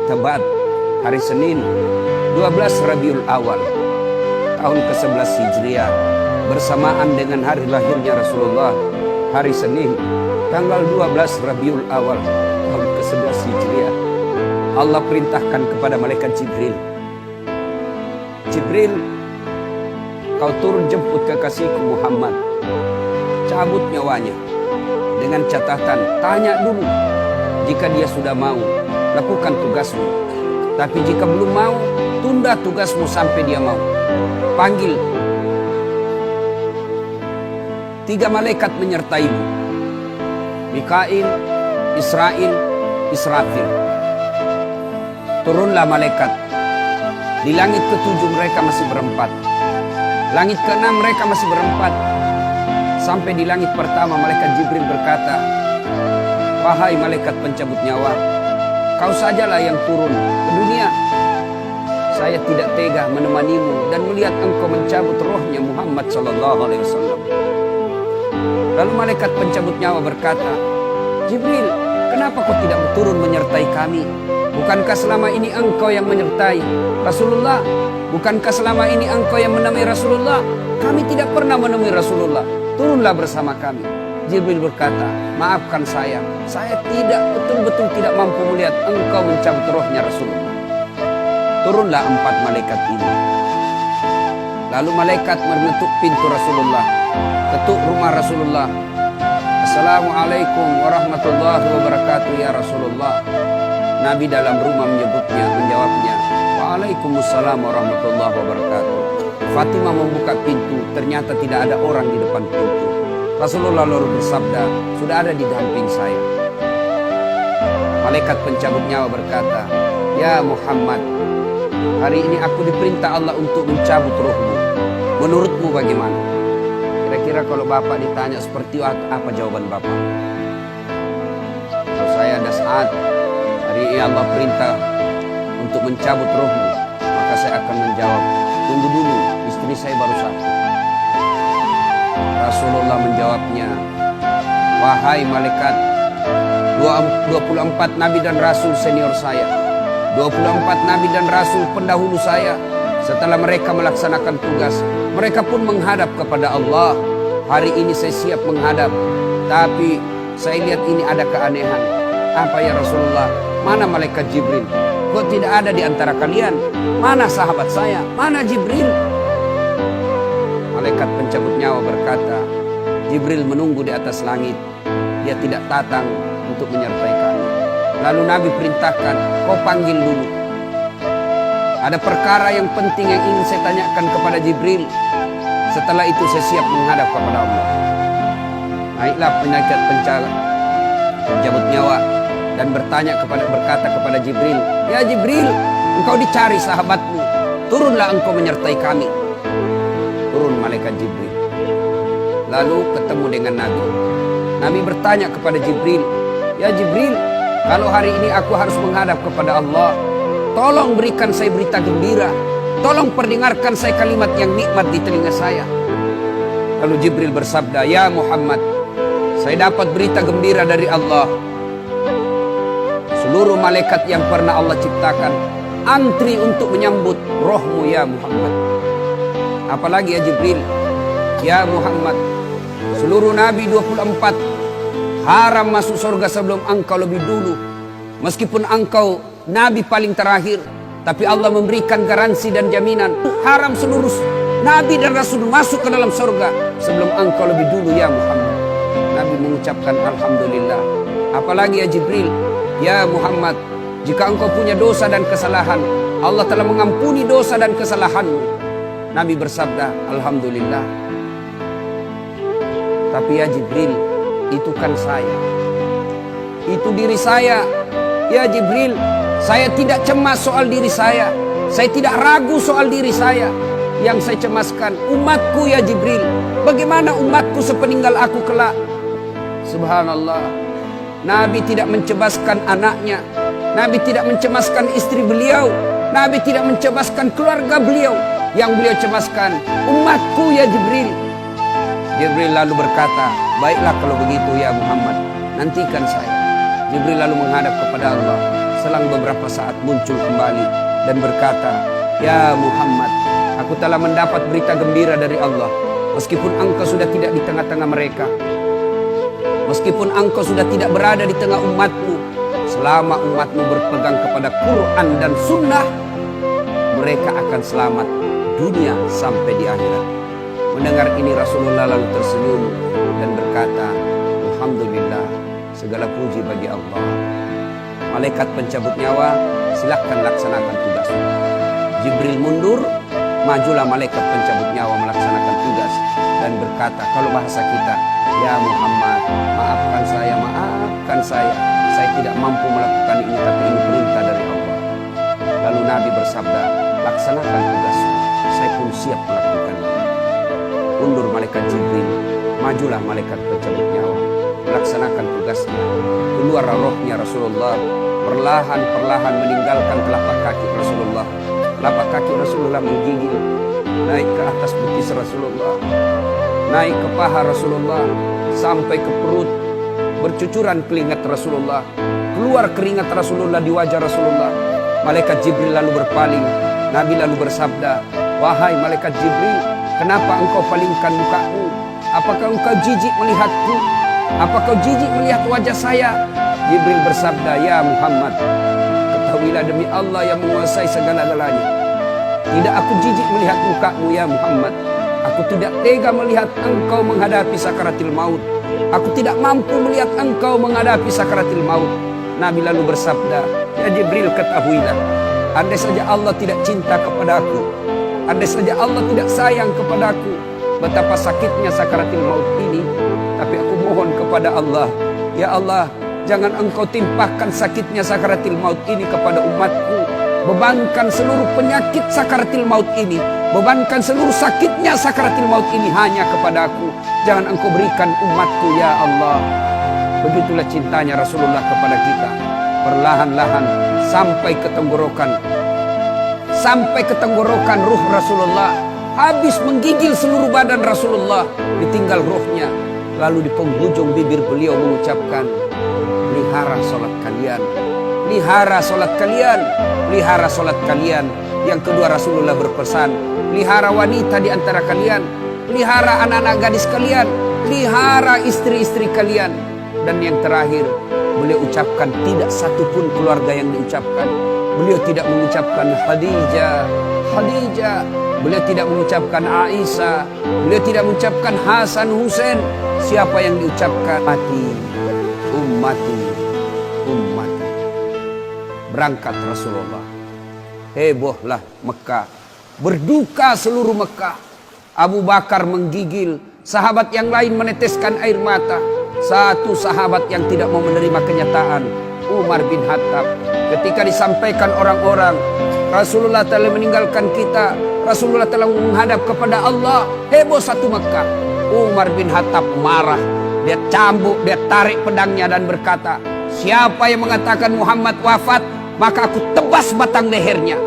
Tebet, hari Senin, 12 Rabiul Awal, tahun ke-11 Hijriah, bersamaan dengan hari lahirnya Rasulullah, hari Senin, tanggal 12 Rabiul Awal, tahun ke-11 Hijriah. Allah perintahkan kepada malaikat Jibril, Jibril, kau turun jemput kekasihku Muhammad, cabut nyawanya. Dengan catatan, tanya dulu, jika dia sudah mau, lakukan tugasmu. Tapi jika belum mau, tunda tugasmu sampai dia mau. Panggil 3 malaikat menyertaimu, Mikail, Israil, Israfil. Turunlah malaikat. Di langit ke-7 mereka masih berempat. Langit ke-6 mereka masih berempat. Sampai di langit pertama malaikat Jibril berkata, wahai malaikat pencabut nyawa, kau sajalah yang turun ke dunia. Saya tidak tega menemanimu dan melihat engkau mencabut rohnya Muhammad SAW. Lalu malaikat pencabut nyawa berkata, Jibril, kenapa kau tidak turun menyertai kami? Bukankah selama ini engkau yang menyertai Rasulullah? Bukankah selama ini engkau yang menemui Rasulullah? Kami tidak pernah menemui Rasulullah. Turunlah bersama kami. Jibril berkata, maafkan saya betul-betul tidak mampu melihat engkau mencabut rohnya Rasulullah. Turunlah 4 malaikat ini. Lalu malaikat mengetuk pintu Rasulullah, ketuk rumah Rasulullah. Assalamualaikum warahmatullahi wabarakatuh ya Rasulullah. Nabi dalam rumah menjawabnya, waalaikumsalam warahmatullahi wabarakatuh. Fatimah membuka pintu, ternyata tidak ada orang di depan pintu. Rasulullah lalu bersabda, sudah ada di damping saya. Malaikat pencabut nyawa berkata, ya Muhammad, hari ini aku diperintah Allah untuk mencabut rohmu. Menurutmu bagaimana? Kira-kira kalau Bapak ditanya seperti apa jawaban Bapak? Kalau saya ada saat hari ini Allah perintah untuk mencabut rohmu, maka saya akan menjawab, tunggu dulu, istri saya baru 1. Rasulullah menjawabnya, wahai malaikat, 24 nabi dan rasul senior saya, 24 nabi dan rasul pendahulu saya, setelah mereka melaksanakan tugas, mereka pun menghadap kepada Allah. Hari ini saya siap menghadap, tapi saya lihat ini ada keanehan. Apa ya Rasulullah? Mana malaikat Jibril? Kok tidak ada di antara kalian? Mana sahabat saya? Mana Jibril? Malaikat pencabut nyawa berkata, Jibril menunggu di atas langit. Dia tidak datang untuk menyertai kami. Lalu Nabi perintahkan, kau panggil dulu. Ada perkara yang penting yang ingin saya tanyakan kepada Jibril. Setelah itu saya siap menghadap kepada Allah. Naiklah malaikat pencabut nyawa dan berkata kepada Jibril, ya Jibril, engkau dicari sahabatmu. Turunlah engkau menyertai kami. Turun malaikat Jibril. Lalu ketemu dengan Nabi. Nabi bertanya kepada Jibril, ya Jibril, kalau hari ini aku harus menghadap kepada Allah, tolong berikan saya berita gembira. Tolong perdengarkan saya kalimat yang nikmat di telinga saya. Lalu Jibril bersabda, ya Muhammad, saya dapat berita gembira dari Allah. Seluruh malaikat yang pernah Allah ciptakan antri untuk menyambut rohmu ya Muhammad. Apalagi ya Jibril, ya Muhammad, seluruh nabi 24 haram masuk surga sebelum engkau lebih dulu. Meskipun engkau nabi paling terakhir, tapi Allah memberikan garansi dan jaminan haram seluruh nabi dan rasul masuk ke dalam surga sebelum engkau lebih dulu ya Muhammad. Nabi mengucapkan alhamdulillah. Apalagi ya Jibril, ya Muhammad, jika engkau punya dosa dan kesalahan, Allah telah mengampuni dosa dan kesalahanmu. Nabi bersabda, alhamdulillah. Tapi ya Jibril, itu kan saya, itu diri saya. Ya Jibril, saya tidak cemas soal diri saya. Saya tidak ragu soal diri saya. Yang saya cemaskan umatku ya Jibril. Bagaimana umatku sepeninggal aku kelak? Subhanallah. Nabi tidak mencemaskan anaknya. Nabi tidak mencemaskan istri beliau. Nabi tidak mencemaskan keluarga beliau. Yang beliau cemaskan umatku ya Jibril. Jibril lalu berkata, baiklah kalau begitu ya Muhammad, nantikan saya. Jibril lalu menghadap kepada Allah. Selang beberapa saat muncul kembali dan berkata, "Ya Muhammad, aku telah mendapat berita gembira dari Allah. Meskipun engkau sudah tidak di tengah-tengah mereka, meskipun engkau sudah tidak berada di tengah umatmu, selama umatmu berpegang kepada Quran dan Sunnah, mereka akan selamat dunia sampai di akhirat." Mendengar ini Rasulullah lalu tersenyum dan berkata, "Alhamdulillah, segala puji bagi Allah. Malaikat pencabut nyawa, silakan laksanakan tugas." Jibril mundur, majulah malaikat pencabut nyawa melaksanakan tugas dan berkata, kalau bahasa kita, "Ya Muhammad, maafkan saya tidak mampu melakukan ini, tapi ini perintah dari Allah." Lalu Nabi bersabda, "Laksanakan tugasmu, saya pun siap melakukannya." Mundur malaikat Jibril, majulah malaikat pencabut nyawa melaksanakan tugasnya. Keluar rohnya Rasulullah, perlahan-perlahan meninggalkan telapak kaki Rasulullah. Telapak kaki Rasulullah menggigil, naik ke atas betis Rasulullah, naik ke paha Rasulullah, sampai ke perut. Bercucuran keringat Rasulullah, keluar keringat Rasulullah di wajah Rasulullah. Malaikat Jibril lalu berpaling. Nabi lalu bersabda, "Wahai malaikat Jibril, kenapa engkau palingkan mukamu? Apakah engkau jijik melihatku? Apakah kau jijik melihat wajah saya?" Jibril bersabda, "Ya Muhammad, ketahuilah demi Allah yang menguasai segala-galanya, tidak aku jijik melihat mukamu ya Muhammad. Aku tidak tega melihat engkau menghadapi sakaratil maut. Aku tidak mampu melihat engkau menghadapi sakaratil maut." Nabi lalu bersabda, "Ya Jibril, ketahuilah, andai saja Allah tidak cinta kepadaku, andai saja Allah tidak sayang kepadaku, betapa sakitnya sakaratil maut ini. Tapi aku mohon kepada Allah, ya Allah, jangan engkau timpahkan sakitnya sakaratil maut ini kepada umatku. Bebankan seluruh penyakit sakaratil maut ini, bebankan seluruh sakitnya sakaratil maut ini hanya kepadaku. Jangan engkau berikan umatku ya Allah." Begitulah cintanya Rasulullah kepada kita. Perlahan-lahan sampai ke tenggorokan ruh Rasulullah. Habis menggigil seluruh badan Rasulullah, ditinggal ruhnya. Lalu di penghujung bibir beliau mengucapkan, "Pelihara salat kalian, pelihara salat kalian, pelihara salat kalian." Yang kedua Rasulullah berpesan, pelihara wanita di antara kalian, pelihara anak-anak gadis kalian, pelihara istri-istri kalian. Dan yang terakhir beliau ucapkan, tidak satupun keluarga yang diucapkan. Beliau tidak mengucapkan Khadijah, Khadijah. Beliau tidak mengucapkan Aisyah. Beliau tidak mengucapkan Hasan, Husain. Siapa yang diucapkan? Ummati, ummati, ummati. Berangkat Rasulullah. Hebohlah Mekah. Berduka seluruh Mekah. Abu Bakar menggigil. Sahabat yang lain meneteskan air mata. Satu sahabat yang tidak mau menerima kenyataan, Umar bin Khattab. Ketika disampaikan orang-orang, Rasulullah telah meninggalkan kita, Rasulullah telah menghadap kepada Allah, heboh satu Mekah. Umar bin Khattab marah. Dia cambuk, dia tarik pedangnya dan berkata, "Siapa yang mengatakan Muhammad wafat, maka aku tebas batang lehernya."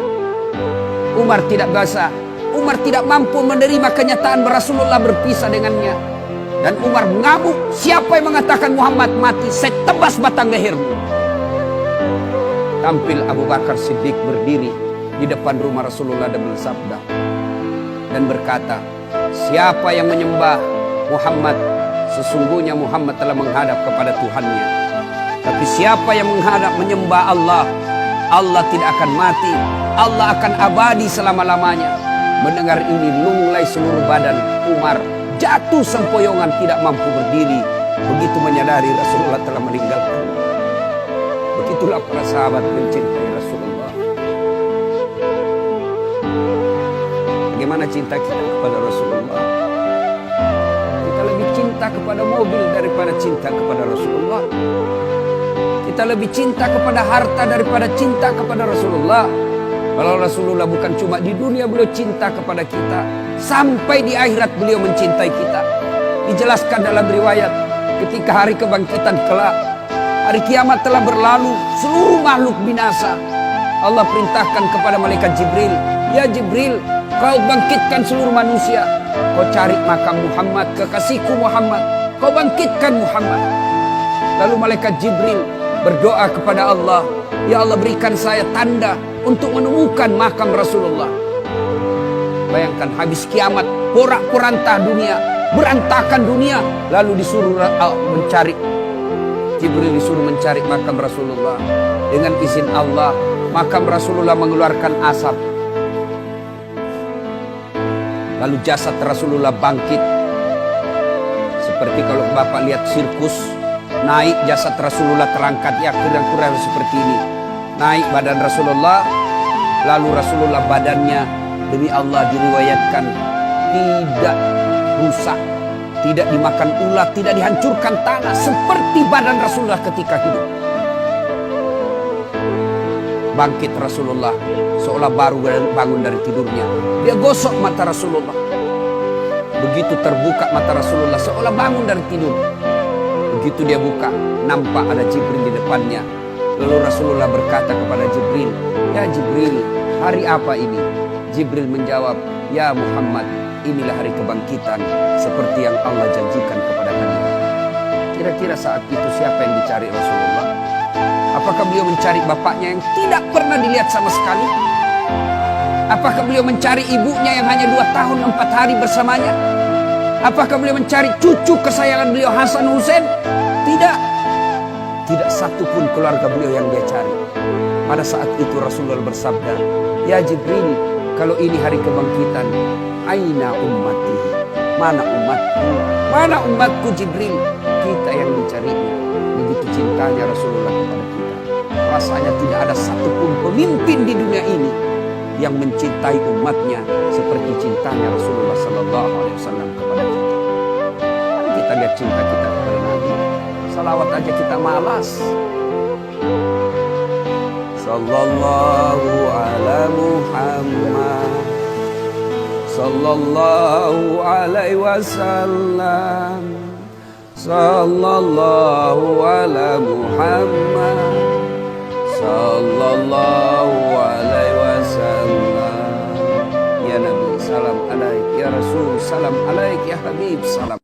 Umar tidak bisa. Umar tidak mampu menerima kenyataan Rasulullah berpisah dengannya. Dan Umar mengamuk, "Siapa yang mengatakan Muhammad mati, saya tebas batang lehermu." Tampil Abu Bakar Siddiq berdiri di depan rumah Rasulullah dan bersabda dan berkata, "Siapa yang menyembah Muhammad, sesungguhnya Muhammad telah menghadap kepada Tuhannya. Tapi siapa yang menyembah Allah, Allah tidak akan mati, Allah akan abadi selama-lamanya." Mendengar ini lunglai seluruh badan Umar, jatuh sempoyongan, tidak mampu berdiri. Begitu menyadari Rasulullah telah meninggalkan. Begitulah para sahabat mencintai Rasulullah. Bagaimana cinta kita kepada Rasulullah? Kita lebih cinta kepada mobil daripada cinta kepada Rasulullah. Kita lebih cinta kepada harta daripada cinta kepada Rasulullah. Kalau Rasulullah bukan cuma di dunia beliau cinta kepada kita, sampai di akhirat beliau mencintai kita. Dijelaskan dalam riwayat, ketika hari kebangkitan kelak, hari kiamat telah berlalu, seluruh makhluk binasa. Allah perintahkan kepada malaikat Jibril, "Ya Jibril, kau bangkitkan seluruh manusia. Kau cari makam Muhammad, kekasihku Muhammad. Kau bangkitkan Muhammad." Lalu malaikat Jibril berdoa kepada Allah, Ya Allah, berikan saya tanda untuk menemukan makam Rasulullah. Bayangkan habis kiamat, porak-poranda dunia, berantakan dunia, lalu disuruh mencari. Jibril disuruh mencari makam Rasulullah. Dengan izin Allah, makam Rasulullah mengeluarkan asap. Lalu jasad Rasulullah bangkit. Seperti kalau Bapak lihat sirkus, naik jasad Rasulullah terangkat, ya kira-kira seperti ini. Naik badan Rasulullah, lalu Rasulullah badannya demi Allah diriwayatkan tidak rusak, tidak dimakan ulat, tidak dihancurkan tanah, seperti badan Rasulullah ketika hidup. Bangkit Rasulullah seolah baru bangun dari tidurnya. Dia gosok mata Rasulullah. Begitu terbuka mata Rasulullah seolah bangun dari tidur. Begitu dia buka, nampak ada Jibril di depannya. Lalu Rasulullah berkata kepada Jibril, "Ya Jibril, hari apa ini?" Jibril menjawab, "Ya Muhammad, inilah hari kebangkitan seperti yang Allah janjikan kepada kalian." Kira-kira saat itu siapa yang dicari Rasulullah? Apakah beliau mencari bapaknya yang tidak pernah dilihat sama sekali? Apakah beliau mencari ibunya yang hanya 2 tahun 4 hari bersamanya? Apakah beliau mencari cucu kesayangan beliau Hasan Hussein? Tidak. Tidak satu pun keluarga beliau yang dia cari. Pada saat itu Rasulullah bersabda, "Ya Jibril, kalau ini hari kebangkitan, aina ummati? Mana umatku? Mana umatku Jibril?" Kita yang mencarinya. Begitu cintanya Rasulullah kepada kita. Rasanya tidak ada satupun pemimpin di dunia ini yang mencintai umatnya seperti cintanya Rasulullah SAW kepada kita. Mari kita lihat cinta kita kepada Nabi. Salawat aja kita malas. Sallallahu ala Muhammad, sallallahu alaihi wasallam, sallallahu ala Muhammad, sallallahu alaihi wasallam. Ya Nabi, salam alaik. Ya Rasul, salam alaik. Ya Habib, salam.